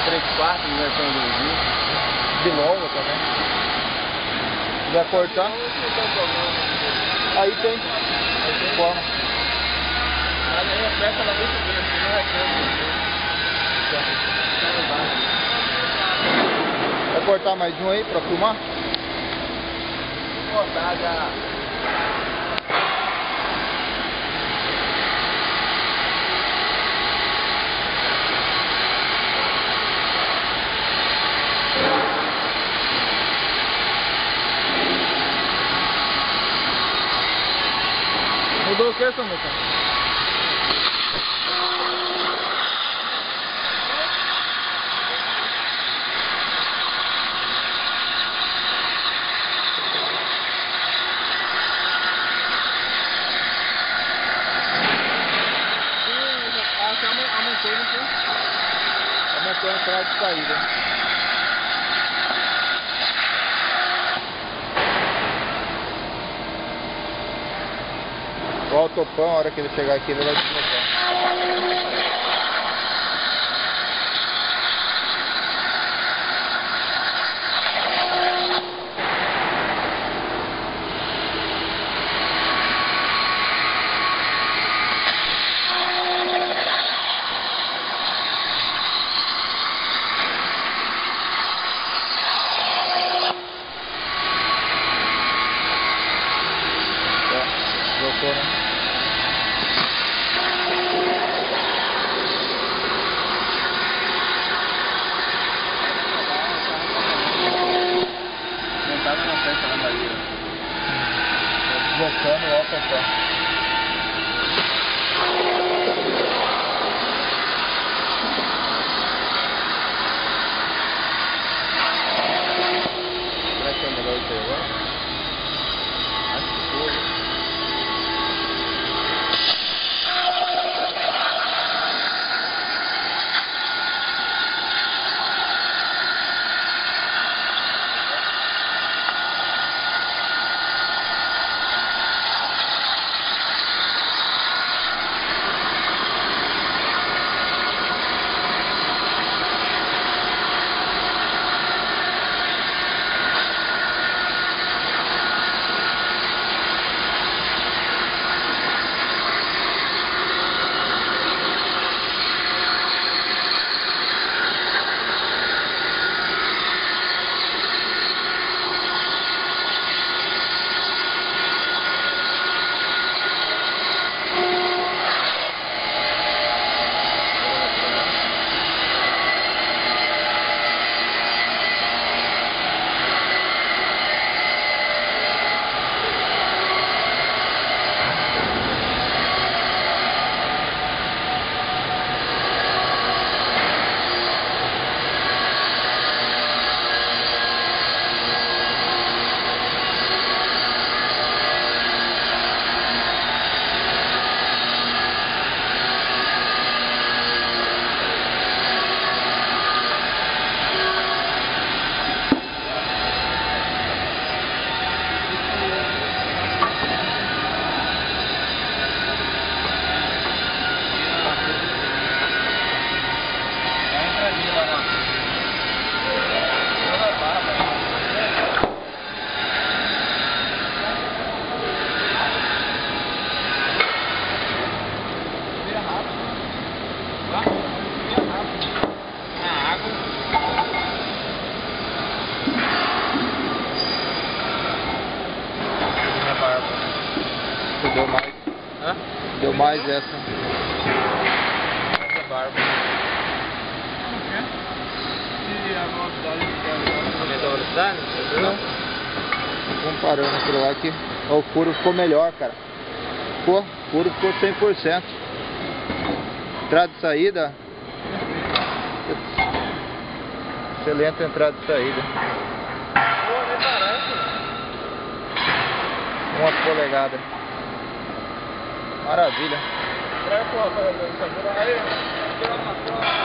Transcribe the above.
3/4 inversão do vizinho. De longa também. Vai cortar? Aí tem. Forma. Mas aí a peça ela é muito grande, não é grande. Vai cortar mais um aí pra filmar? Vou cortar já. Mudou o que, Samuca? Aumentou a entrada de saída. O autopão, a hora que ele chegar aqui, ele vai deslocar. Deslocou, né? Montada na frente da madeira. Deslocando o autopão. Será que é melhor isso aí agora? Acho que foi. Deu mais. Hã? Deu mais essa. Essa barba. E a velocidade? Aumentou a velocidade? Não. Comparando aquilo lá aqui. Ó, o furo ficou melhor, cara. Ficou, o furo ficou 100%. Entrada e saída. Excelente entrada e saída. Pô, nem parece. 1 polegada. Maravilha. Aí, tirar uma foto.